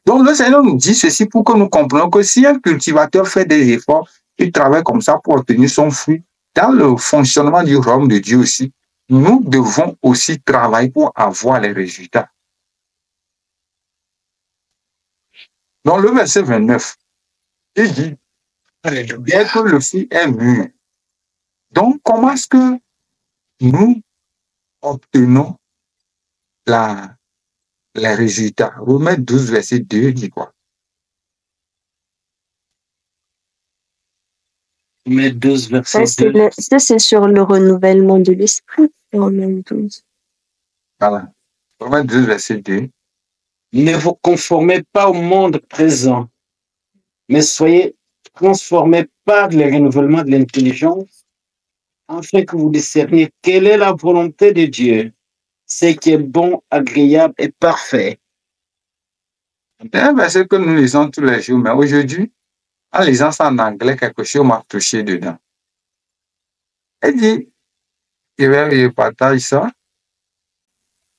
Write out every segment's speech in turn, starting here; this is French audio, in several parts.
Donc, le Seigneur nous dit ceci pour que nous comprenions que si un cultivateur fait des efforts, il travaille comme ça pour obtenir son fruit, dans le fonctionnement du royaume de Dieu aussi, nous devons aussi travailler pour avoir les résultats. Dans le verset 29, il dit, dès que le fruit est mûr. Donc, comment est-ce que nous obtenons les résultats? Romains 12, verset 2 dit quoi? Romains 12, verset 2. Ça, c'est sur le renouvellement de l'esprit. Romains 12. Voilà. Romains 12, verset 2. Ne vous conformez pas au monde présent, mais soyez transformés par le renouvellement de l'intelligence, afin que vous discerniez quelle est la volonté de Dieu, ce qui est bon, agréable et parfait. C'est un verset que nous lisons tous les jours, mais aujourd'hui, en lisant ça en anglais, quelque chose m'a touché dedans. Elle dit, je partage ça,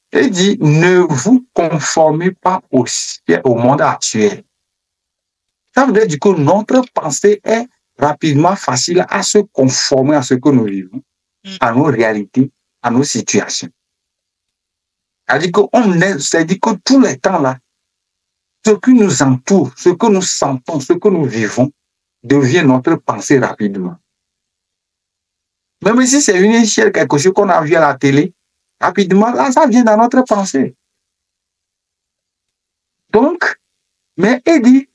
elle dit, ne vous conformez pas au monde actuel. Ça veut dire que notre pensée est rapidement facile à se conformer à ce que nous vivons, à nos réalités, à nos situations. C'est-à-dire que tout le temps là, ce qui nous entoure, ce que nous sentons, ce que nous vivons, devient notre pensée rapidement. Même si c'est une échelle, quelque chose qu'on a vu à la télé, rapidement, là, ça vient dans notre pensée. Donc, mais il dit,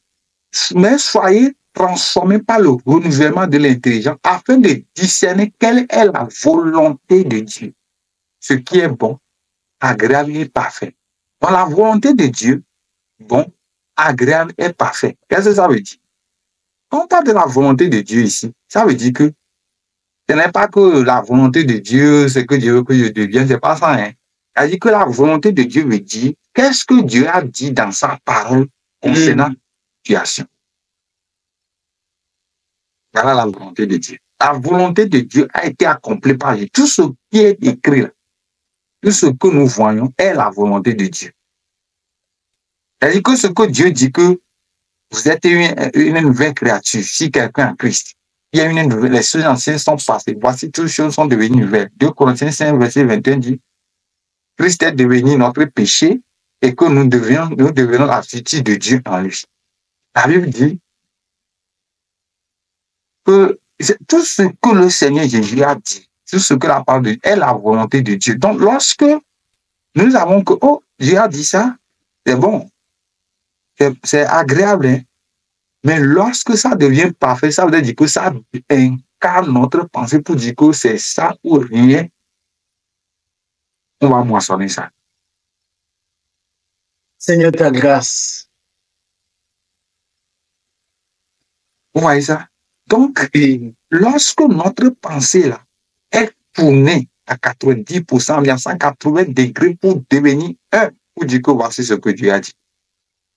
mais soyez transformés par le renouvellement de l'intelligence afin de discerner quelle est la volonté de Dieu, ce qui est bon, agréable et parfait. Donc, la volonté de Dieu, bon, agréable et parfait. Qu'est-ce que ça veut dire? Quand on parle de la volonté de Dieu ici, ça veut dire que ce n'est pas que la volonté de Dieu, c'est que Dieu veut que je devienne, c'est pas ça. Hein? Ça veut dire que la volonté de Dieu veut dire qu'est-ce que Dieu a dit dans sa parole concernant la situation. Voilà la volonté de Dieu. La volonté de Dieu a été accomplie par Dieu. Tout ce qui est écrit là, tout ce que nous voyons est la volonté de Dieu. C'est-à-dire que ce que Dieu dit que vous êtes une nouvelle créature, si quelqu'un en Christ, il y a une nouvelle, les choses anciennes sont passées, voici toutes les choses sont devenues nouvelles. 2 Corinthiens 5, verset 21 dit, Christ est devenu notre péché et que nous devenons la justice de Dieu en lui. La Bible dit que tout ce que le Seigneur Jésus a dit, tout ce que la parole de Dieu est la volonté de Dieu. Donc, lorsque nous avons que, oh, Dieu a dit ça, c'est bon, c'est agréable, hein? Mais lorsque ça devient parfait, ça veut dire que ça incarne notre pensée pour dire que c'est ça ou rien. On va moissonner ça. Seigneur, ta grâce. Vous voyez ça? Donc, lorsque notre pensée là est tournée à 90%, bien 180 degrés pour devenir un, pour dire que voici ce que Dieu a dit.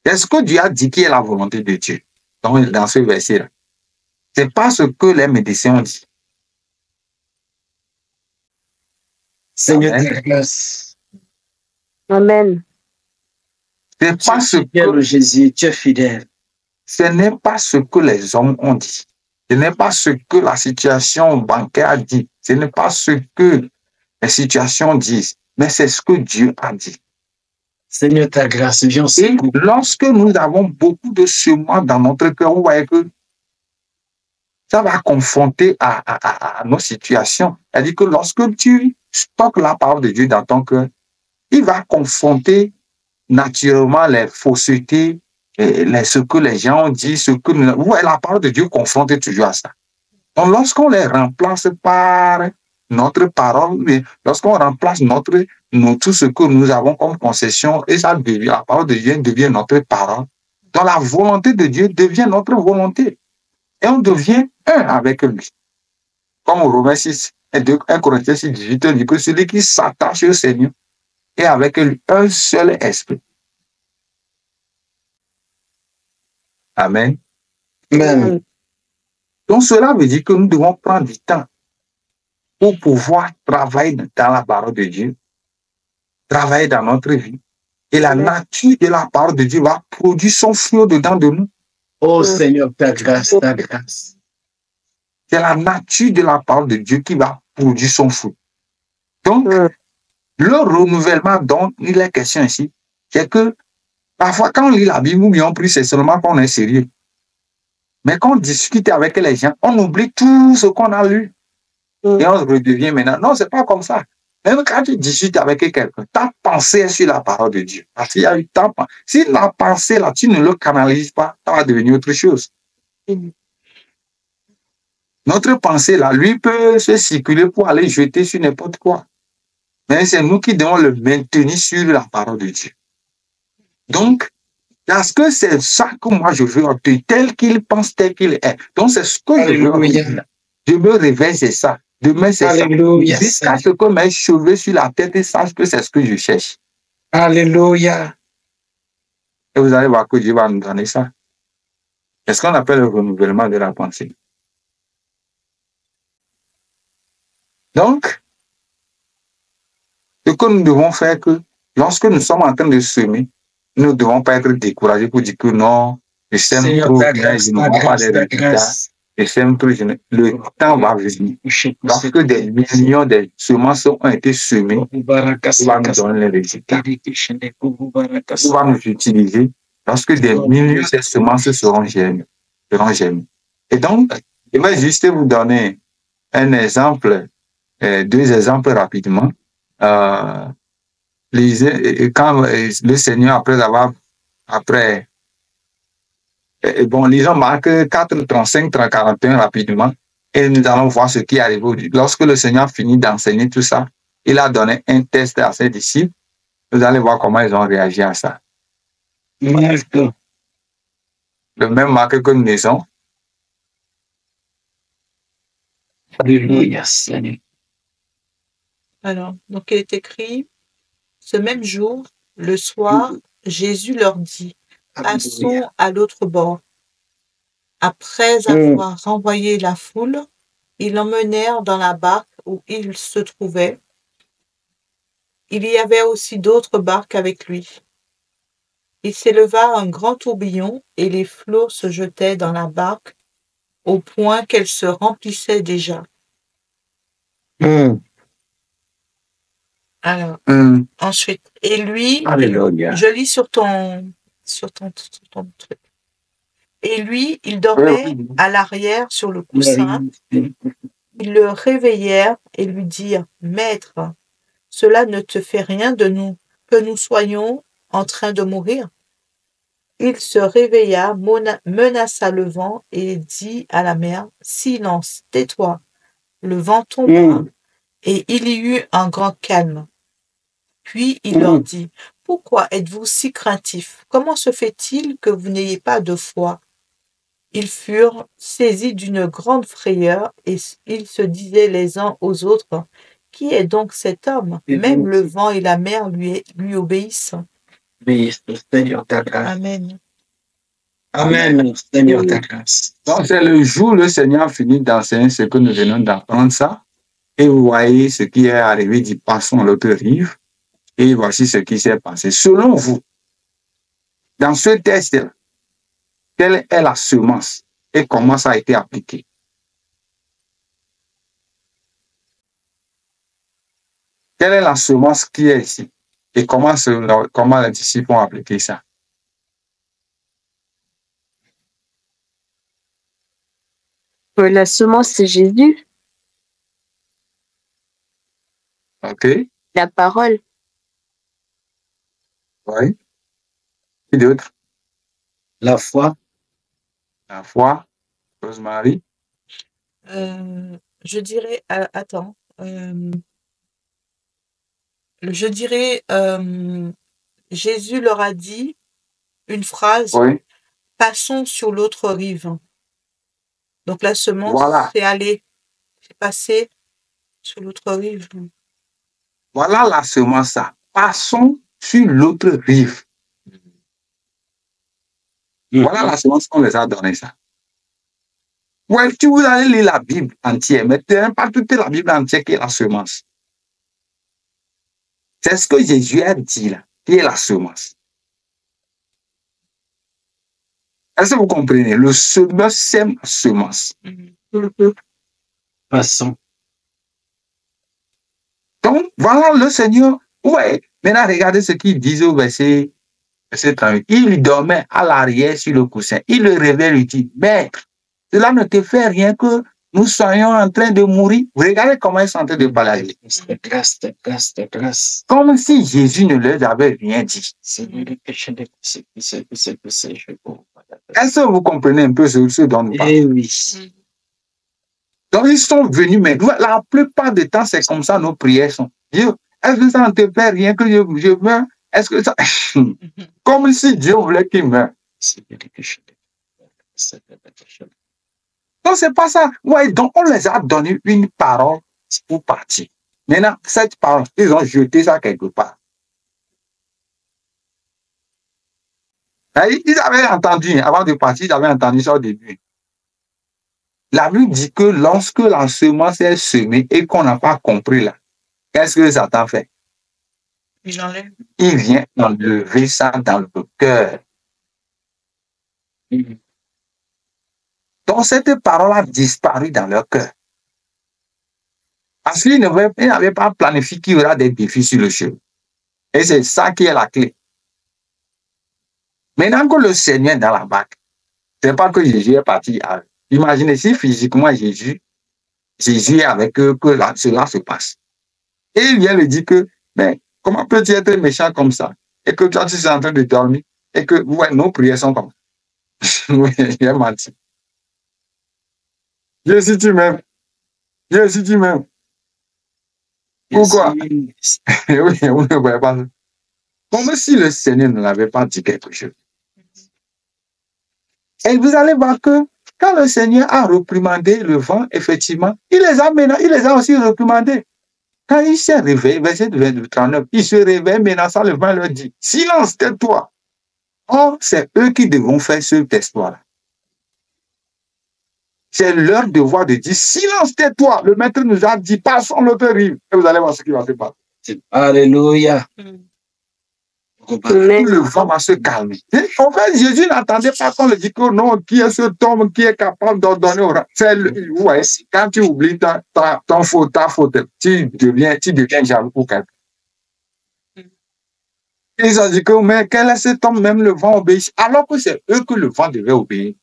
Est-ce que Dieu a dit qui est la volonté de Dieu? Donc, dans ce verset-là. C'est pas ce que les médecins ont dit. Seigneur, ta grâce. Amen. C'est pas ce que Jésus, tu es fidèle. Ce n'est pas ce que les hommes ont dit. Ce n'est pas ce que la situation bancaire a dit. Ce n'est pas ce que les situations disent. Mais c'est ce que Dieu a dit. Seigneur, ta grâce, viens Et lorsque nous avons beaucoup de semences dans notre cœur, vous voyez que ça va confronter à nos situations. C'est-à-dire que lorsque tu stockes la parole de Dieu dans ton cœur, il va confronter naturellement les faussetés, ce que les gens ont dit, ce que nous... Vous voyez, la parole de Dieu confronte toujours à ça. Donc, lorsqu'on les remplace par notre parole, lorsqu'on remplace tout ce que nous avons comme concession, et ça devient, la parole de Dieu devient notre parole, donc la volonté de Dieu devient notre volonté. Et on devient un avec lui. Comme au Romains 6 et 1 Corinthiens 6, 18, on dit que celui qui s'attache au Seigneur est avec lui un seul esprit. Amen. Amen. Donc cela veut dire que nous devons prendre du temps pour pouvoir travailler dans la parole de Dieu, travailler dans notre vie Et la nature de la parole de Dieu va produire son fruit au-dedans de nous. Oh Seigneur, ta grâce, ta grâce. C'est la nature de la parole de Dieu qui va produire son fruit. Donc, le renouvellement dont il est question ici, c'est que parfois, quand on lit la Bible ou bien on prie, c'est seulement qu'on est sérieux. Mais quand on discute avec les gens, on oublie tout ce qu'on a lu. Et on redevient maintenant. Non, c'est pas comme ça. Même quand tu discutes avec quelqu'un, ta pensée est sur la parole de Dieu. Parce qu'il y a eu ta pensée. Si la pensée, là, tu ne le canalises pas, ça va devenir autre chose. Notre pensée, là, lui peut se circuler pour aller jeter sur n'importe quoi. Mais c'est nous qui devons le maintenir sur la parole de Dieu. Donc, parce que c'est ça que moi je veux obtenir, tel qu'il pense, tel qu'il est. Donc, c'est ce que je veux obtenir. Je me réveille, c'est ça. Demain, c'est ça. Jusqu'à ce que mes cheveux sur la tête sachent que c'est ce que je cherche. Alléluia. Et vous allez voir que Dieu va nous donner ça. C'est ce qu'on appelle le renouvellement de la pensée. Donc, ce que nous devons faire, que lorsque nous sommes en train de semer, nous ne devons pas être découragés pour dire que non, je sème trop, je ne vois pas des résultats. Je sème trop, le temps va venir. Lorsque des millions de semences ont été semées, il va nous donner les résultats. Il va nous utiliser lorsque des millions de semences seront germées. Et donc, je vais juste vous donner un exemple, deux exemples rapidement. Quand le Seigneur, lisons Marc 4, 35, 41 rapidement, et nous allons voir ce qui arrive aujourd'hui. Lorsque le Seigneur finit d'enseigner tout ça, il a donné un test à ses disciples. Vous allez voir comment ils ont réagi à ça. Le même Marc que nous lisons. Alléluia, Seigneur. Alors, donc il est écrit, ce même jour, le soir, Jésus leur dit, passons à l'autre bord. Après avoir renvoyé la foule, ils l'emmenèrent dans la barque où il se trouvait. Il y avait aussi d'autres barques avec lui. Il s'éleva un grand tourbillon et les flots se jetaient dans la barque au point qu'elle se remplissait déjà. Alors, ensuite, et lui, je lis sur ton truc. Et lui, il dormait à l'arrière sur le coussin. Ils le réveillèrent et lui dirent, Maître, cela ne te fait rien de nous, que nous soyons en train de mourir. Il se réveilla, menaça le vent et dit à la mer, Silence, tais-toi. Le vent tomba et il y eut un grand calme. Puis il leur dit, Pourquoi êtes-vous si craintifs? Comment se fait-il que vous n'ayez pas de foi? Ils furent saisis d'une grande frayeur et ils se disaient les uns aux autres, Qui est donc cet homme? Même le vent et la mer lui obéissent. Seigneur, ta grâce. Amen. Amen, Seigneur, ta grâce. Donc, c'est le jour où le Seigneur finit d'enseigner ce que nous venons d'apprendre ça. Et vous voyez ce qui est arrivé, dit passons à l'autre rive. Et voici ce qui s'est passé. Selon vous, dans ce test, quelle est la semence et comment ça a été appliqué? Quelle est la semence qui est ici? Et comment les disciples ont appliqué ça? La semence, c'est Jésus. OK. La parole. Oui. Qui d'autre? La foi. La foi. Rosemary. Je dirais, attends. Je dirais, Jésus leur a dit une phrase, Oui. Passons sur l'autre rive. Donc la semence, Voilà. c'est aller, c'est passer sur l'autre rive. Voilà la semence, ça. Passons sur l'autre rive. Voilà la semence qu'on les a donnée, ça. Ouais, si vous allez lire la Bible entière, mais pas toute la Bible entière qui est la semence. C'est ce que Jésus a dit là. qui est la semence. Est-ce que vous comprenez? Le semeur sème la semence. Passons. Donc, voilà le Seigneur. Ouais. Maintenant, regardez ce qu'il disait au verset 38. Il dormait à l'arrière sur le coussin. Il le réveille, lui dit, Maître, cela ne te fait rien que nous soyons en train de mourir. Vous regardez comment ils sont en train de parler. Grâce. Comme si Jésus ne leur avait rien dit. Est-ce que vous comprenez un peu ce dont nous parlons? Eh oui. Donc, ils sont venus, mais la plupart du temps, c'est comme ça nos prières sont. Dieu, est-ce que ça ne te fait rien que je meurs? Est-ce que ça... Comme si Dieu voulait qu'il meure. Donc, c'est pas ça. Ouais, donc, on les a donné une parole pour partir. Maintenant, cette parole, ils ont jeté ça quelque part. Ils avaient entendu, avant de partir, ils avaient entendu ça au début. La Bible dit que lorsque la semence est semée et qu'on n'a pas compris là, qu'est-ce que Satan fait? Il vient enlever ça dans le cœur. Donc cette parole a disparu dans leur cœur. Parce qu'ils n'avaient pas planifié qu'il y aura des défis sur le chemin. Et c'est ça qui est la clé. Maintenant que le Seigneur est dans la barque, c'est pas que Jésus est parti. Imaginez si physiquement Jésus est avec eux, que cela se passe. Et il vient lui dire que, mais comment peux-tu être méchant comme ça? Et que toi, tu es en train de dormir. Et que, ouais, nos prières sont comme ça. Oui, il a menti. Dieu, si tu m'aimes. Dieu, si tu m'aimes. Pourquoi? Oui, vous ne voyez pas ça. Comme si le Seigneur ne l'avait pas dit quelque chose. Et vous allez voir que quand le Seigneur a reprimandé le vent, effectivement, il les a aussi reprimandés. Quand il s'est réveillé, verset 39, il se réveille menaçant le vent, leur dit, silence, tais-toi. Or, c'est eux qui devront faire cet exploit-là. C'est leur devoir de dire, silence, tais-toi. Le maître nous a dit, passons l'autre rive. Et vous allez voir ce qui va se passer. Alléluia. Le vent va se calmer. En fait, Jésus n'attendait pas qu'on le dise que non, qui est cet homme qui est capable d'ordonner au rang. Ouais, quand tu oublies ta faute, tu deviens jaloux pour quelqu'un. Ils ont dit que, mais quel est cet homme, même le vent obéit, alors que c'est eux que le vent devait obéir.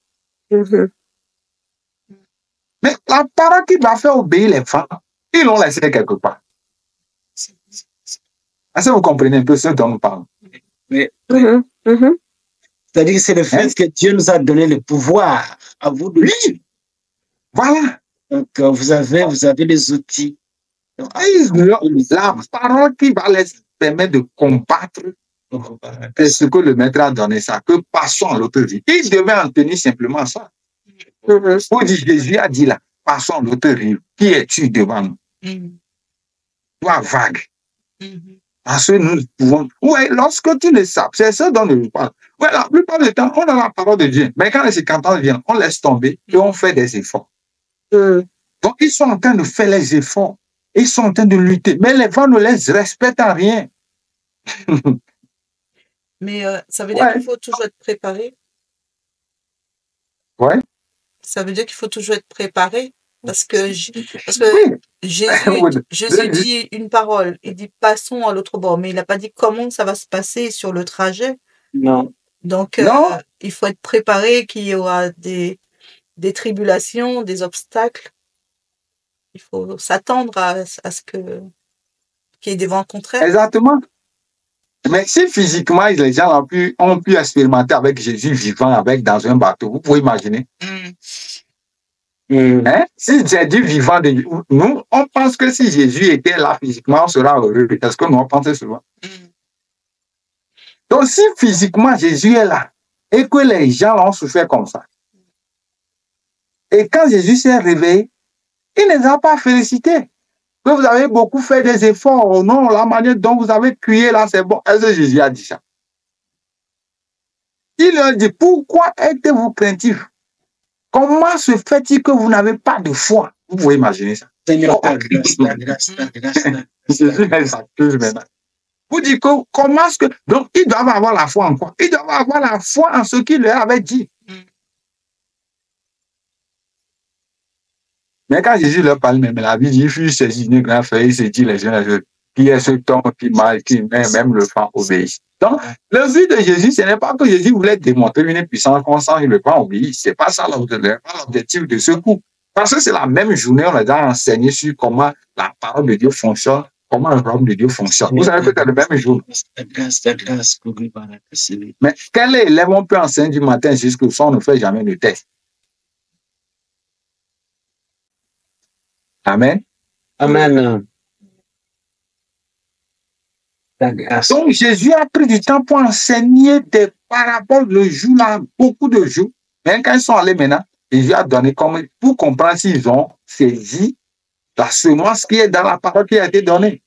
Mais la parole qui va faire obéir les vents, ils l'ont laissé quelque part. Est-ce que vous comprenez un peu ce dont nous parlons? C'est-à-dire que c'est le fait que Dieu nous a donné le pouvoir à vous de vivre. Voilà. Donc, vous avez les outils. La parole qui va les permettre de combattre, c'est ce que le maître a donné ça, que passons à l'autre rive. Il devait en tenir simplement ça. Pour dire, Jésus a dit là, passons à l'autre rive. Qui es-tu devant nous? Toi, vague. Parce que nous pouvons. Ouais, lorsque tu le sais, c'est ça dont je parle. Ouais, la plupart du temps, on a la parole de Dieu. Mais quand les circonstances viennent, on laisse tomber et on fait des efforts. Donc, ils sont en train de faire les efforts. Ils sont en train de lutter. Mais les vents ne les respectent en rien. Mais ça veut dire qu'il faut toujours être préparé. Ouais. Ça veut dire qu'il faut toujours être préparé. Parce que Jésus dit une parole, il dit passons à l'autre bord, mais il n'a pas dit comment ça va se passer sur le trajet. Non. Donc, il faut être préparé qu'il y aura des tribulations, des obstacles. Il faut s'attendre à ce qu'il y ait des vents contraires. Exactement. Mais si physiquement, les gens ont pu expérimenter avec Jésus vivant dans un bateau, vous pouvez imaginer. Hein? Si Jésus vivant de nous, on pense que si Jésus était là physiquement, on sera heureux. Est-ce que nous on pensait souvent? Donc, si physiquement Jésus est là et que les gens l'ont souffert comme ça, et quand Jésus s'est réveillé, il ne les a pas félicités. Que vous avez beaucoup fait des efforts, non, la manière dont vous avez crié là, c'est bon. Est-ce que Jésus a dit ça? Il leur dit, pourquoi êtes-vous craintifs? Comment se fait-il que vous n'avez pas de foi? Vous pouvez imaginer ça. Seigneur, Jésus s'accuse maintenant. Pour dire que comment est-ce que... Donc, ils doivent avoir la foi en quoi? Ils doivent avoir la foi en ce qu'il leur avait dit. Mais quand Jésus leur parle, même la vie dit, il fut saisi d'une grande feuille, il s'est dit les uns qui est ce temps qui met même le vent obéit. Donc, le but de Jésus, ce n'est pas que Jésus voulait démontrer une puissance constant et le vent obéit. C'est pas ça l'objectif de ce coup. Parce que c'est la même journée, on a déjà enseigné sur comment la parole de Dieu fonctionne, comment le royaume de Dieu fonctionne. Vous savez que c'est le même jour. Mais quel élève on peut enseigner du matin jusqu'au soir, on ne fait jamais de test. Amen. Amen. Donc, Jésus a pris du temps pour enseigner des paraboles le jour-là, beaucoup de jours. Mais quand ils sont allés maintenant, Jésus a donné comme pour comprendre s'ils ont saisi la semence qui est dans la parole qui a été donnée.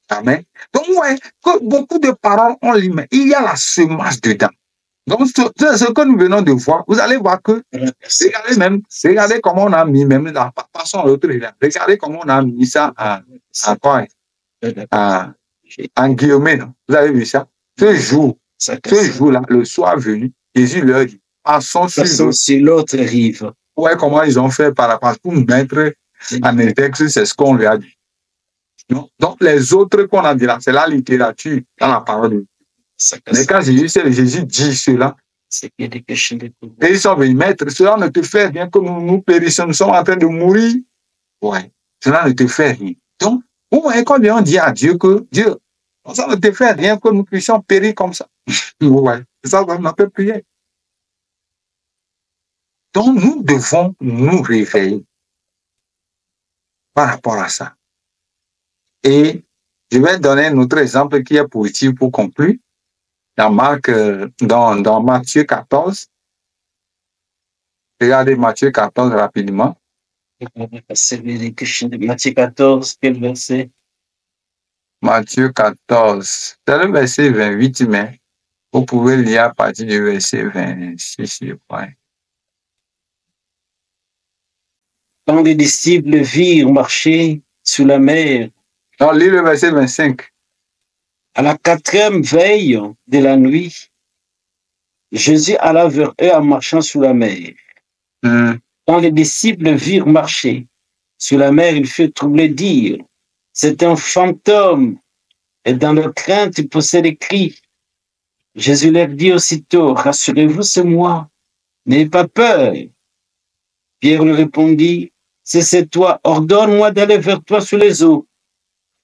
Amen. Donc, ouais, que beaucoup de paroles ont l'humain. Il y a la semence dedans. Donc, ce que nous venons de voir, vous allez voir que, regardez comment on a mis, même la façon l'autre, regardez comment on a mis ça en guillemets. Vous avez vu ça? Ce jour-là, le soir venu, Jésus leur dit, passons sur l'autre rive. Ouais, comment ils ont fait par rapport pour mettre en texte, c'est ce qu'on lui a dit. Donc, les autres qu'on a dit là, c'est la littérature dans la parole de Dieu. Mais quand Jésus dit cela, et ils sont venus mettre, cela ne te fait rien que nous périssons, nous sommes en train de mourir. Ouais, cela ne te fait rien. Donc, vous voyez combien on dit à Dieu que Dieu, ça ne te fait rien que nous puissions périr comme ça. Ouais, c'est ça qu'on appelle prier. Donc, nous devons nous réveiller par rapport à ça. Et je vais donner un autre exemple qui est positif pour conclure. Dans Matthieu 14. Regardez Matthieu 14 rapidement. Matthieu 14, quel verset? Matthieu 14. C'est le verset 28, mais vous pouvez lire à partir du verset 26, je crois. Quand les disciples virent marcher sur la mer. Non, lis le verset 25. À la 4e veille de la nuit, Jésus alla vers eux en marchant sur la mer. Quand les disciples virent marcher sur la mer, ils furent troublés, dire, c'est un fantôme. Et dans leur crainte, ils poussaient des cris. Jésus leur dit aussitôt, rassurez-vous, c'est moi. N'ayez pas peur. Pierre lui répondit, c'est toi, ordonne-moi d'aller vers toi sur les eaux.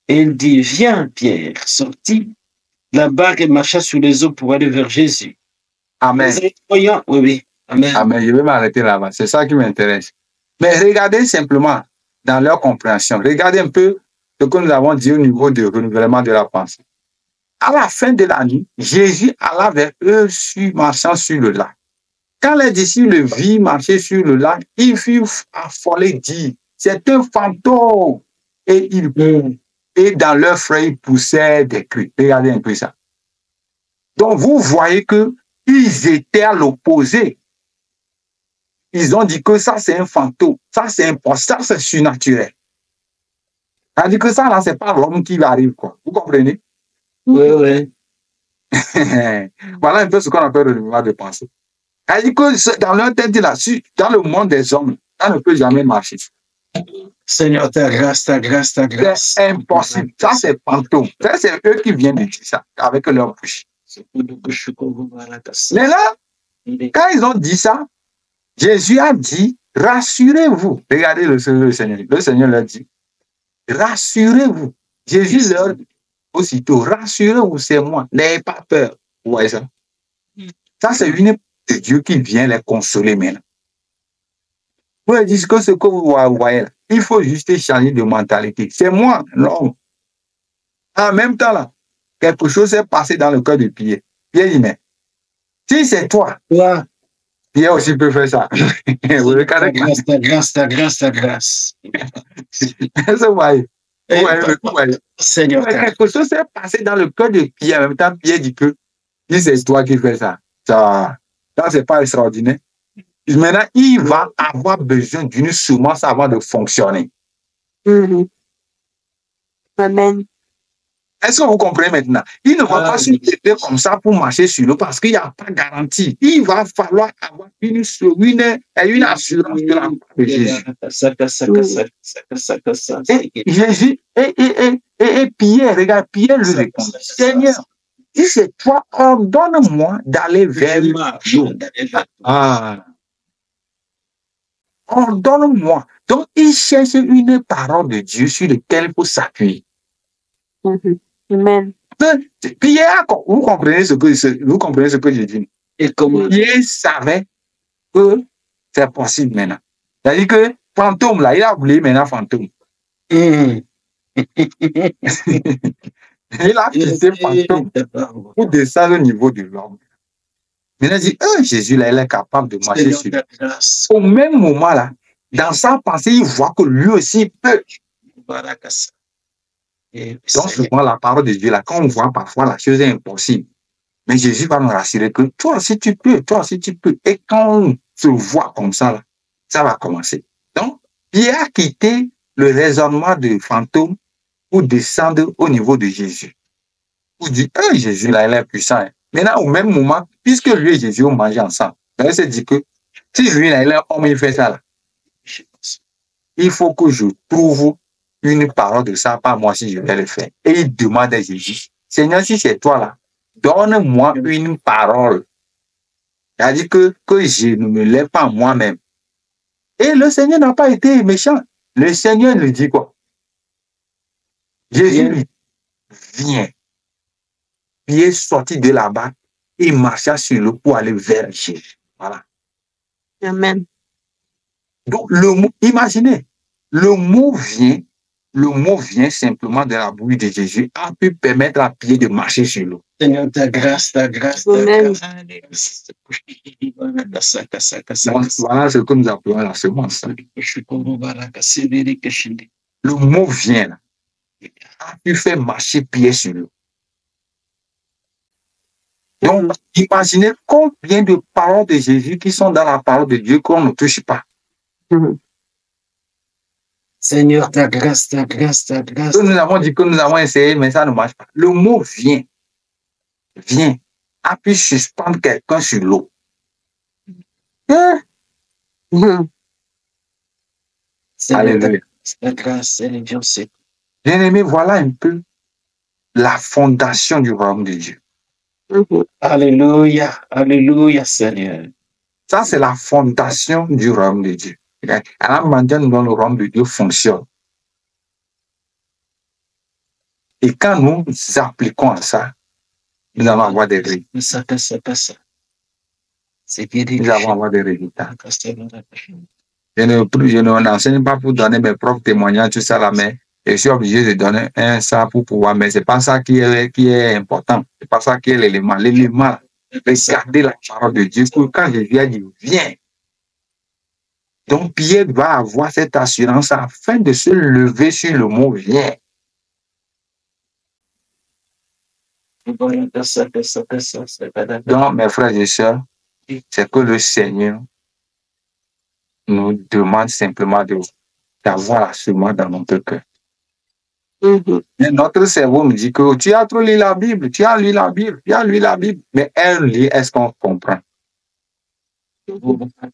Et il dit, viens, Pierre, sortit de la barque et marcha sur les eaux pour aller vers Jésus. Amen. Oui. Amen. Amen. Je vais m'arrêter là-bas. C'est ça qui m'intéresse. Mais regardez simplement dans leur compréhension. Regardez un peu ce que nous avons dit au niveau du renouvellement de la pensée. À la fin de la nuit, Jésus alla vers eux marchant sur le lac. Quand les disciples le virent marcher sur le lac, ils furent affolés, dire, c'est un fantôme. Et dans leur frère, ils poussaient des cris. Regardez un peu ça. Donc, vous voyez qu'ils étaient à l'opposé. Ils ont dit que ça, c'est un fantôme. Ça, c'est impossible. Ça, c'est surnaturel. C'est-à-dire que ça, là, c'est pas l'homme qui arrive, quoi. Vous comprenez? Oui. Voilà un peu ce qu'on appelle le mouvement de pensée. C'est-à-dire que dans leur tête, là, dans le monde des hommes, ça ne peut jamais marcher. Seigneur, ta grâce. C'est impossible. Ça, c'est fantôme. Ça, c'est eux qui viennent de dire ça avec leur bouche. Mais là, quand ils ont dit ça, Jésus a dit, rassurez-vous. Regardez le Seigneur. Le Seigneur leur dit, rassurez-vous. Jésus leur dit aussitôt, rassurez-vous, c'est moi. N'ayez pas peur. Vous voyez ça? Ça, c'est une de Dieu qui vient les consoler maintenant. Vous leur dites que ce que vous voyez là, il faut juste changer de mentalité. C'est moi, l'homme. En même temps, là, quelque chose s'est passé dans le cœur de Pierre. Pierre dit, mais si c'est toi, Pierre aussi peut faire ça. Vous regardez ta grâce. Vous voyez. Seigneur. Quelque chose s'est passé dans le cœur de Pierre. En même temps, Pierre dit que si c'est toi qui fais ça, ça c'est pas extraordinaire. Maintenant, il va avoir besoin d'une semence avant de fonctionner. Amen. Est-ce que vous comprenez maintenant? Il ne va pas se jeter comme ça pour marcher sur l'eau parce qu'il n'y a pas de garantie. Il va falloir avoir une assurance de la part de Jésus. Et Jésus, et Pierre, regarde, Pierre lui répond, Seigneur, si c'est toi, ordonne-moi d'aller vers l'eau. Ordonne-moi. Donc, il cherche une parole de Dieu sur laquelle il faut s'appuyer. Amen. Pierre, vous comprenez ce que je dis? Et comment Pierre savait que c'est possible maintenant. C'est-à-dire que fantôme, là, il a oublié maintenant fantôme. Il a quitté fantôme pour descendre au niveau de l'homme. Maintenant, il dit, Jésus, là, il est capable de marcher sur lui. Au même moment, là, dans sa pensée, il voit que lui aussi peut. Donc, souvent, la parole de Dieu, là, quand on voit parfois la chose est impossible, mais Jésus va nous rassurer que toi aussi tu peux, toi aussi tu peux. Et quand on se voit comme ça, là, ça va commencer. Donc, Pierre a quitté le raisonnement de fantôme pour descendre au niveau de Jésus. Pour dire, Jésus, là, il est puissant. Hein. Maintenant, au même moment, puisque lui et Jésus ont mangé ensemble, il s'est dit que si lui, là, il est homme, il fait ça, là, il faut que je trouve une parole de ça, pas moi si je vais le faire. Et il demande à Jésus, Seigneur, si c'est toi là, donne-moi une parole. C'est-à-dire que je ne me lève pas moi-même. Et le Seigneur n'a pas été méchant. Le Seigneur lui dit quoi? Jésus lui dit, viens. Il est sorti de là-bas et marcha sur l'eau pour aller vers Jésus. Voilà. Amen. Donc, le mot, imaginez, le mot vient simplement de la bouche de Jésus, a pu permettre à Pierre de marcher sur l'eau. Seigneur, ta grâce, ta grâce, Amen. ta grâce. Donc, voilà ce que nous appelons la semence. Le mot vient, là, a pu faire marcher Pierre sur l'eau. Donc, imaginez combien de paroles de Jésus qui sont dans la parole de Dieu qu'on ne touche pas. Seigneur, ta grâce, ta grâce, ta grâce. Nous avons dit que nous avons essayé, mais ça ne marche pas. Le mot vient, a pu suspendre quelqu'un sur l'eau. Alléluia. Ta grâce, Seigneur, c'est. Bien-aimé, voilà un peu la fondation du royaume de Dieu. Alléluia, alléluia, Seigneur. Ça, c'est la fondation du royaume de Dieu. À la manière dont le royaume de Dieu fonctionne. Et quand nous appliquons à ça, nous allons avoir des résultats. Nous allons avoir des résultats. Je n'enseigne pas pour donner mes propres témoignages, tout ça là, mais je suis obligé de donner ça pour pouvoir. Mais ce n'est pas ça qui est important. Ce n'est pas ça qui est l'élément. L'élément, regardez la parole de Dieu. Quand Jésus a dit, viens. Donc, Pierre va avoir cette assurance afin de se lever sur le mot viens. Donc, mes frères et sœurs, c'est que le Seigneur nous demande simplement d'avoir la semence dans notre cœur. Mais notre cerveau me dit que tu as trop lu la Bible, tu as lu la Bible, tu as lu la Bible. Mais elle lit, est-ce qu'on comprend?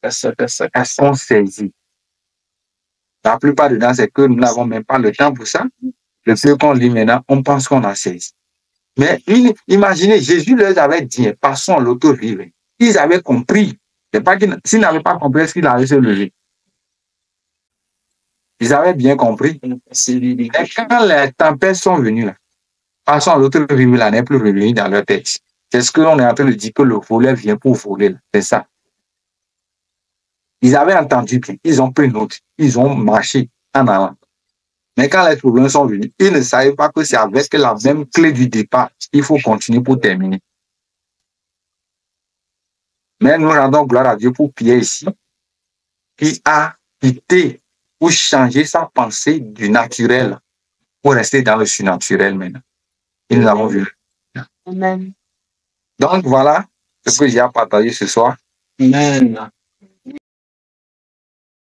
Est-ce qu'on saisit? La plupart du temps, c'est que nous n'avons même pas le temps pour ça. Le peu qu'on lit maintenant, on pense qu'on a saisi. Mais imaginez, Jésus leur avait dit, passons à l'autre rive. Ils avaient compris. S'ils n'avaient pas compris, est-ce qu'ils allaient se lever? Ils avaient bien compris. Mais quand les tempêtes sont venues, là, passons à l'autre rive, là, n'est plus revenu dans leur tête. C'est ce qu'on est en train de dire que le voleur vient pour voler. C'est ça. Ils avaient entendu bien, ils ont pris note, ils ont marché en avant. Mais quand les problèmes sont venus, ils ne savaient pas que c'est avec la même clé du départ, il faut continuer pour terminer. Mais nous rendons gloire à Dieu pour Pierre ici, qui a quitté pour changer sa pensée du naturel pour rester dans le surnaturel maintenant. Et nous avons vu. Amen. Donc voilà ce que j'ai à partager ce soir. Amen.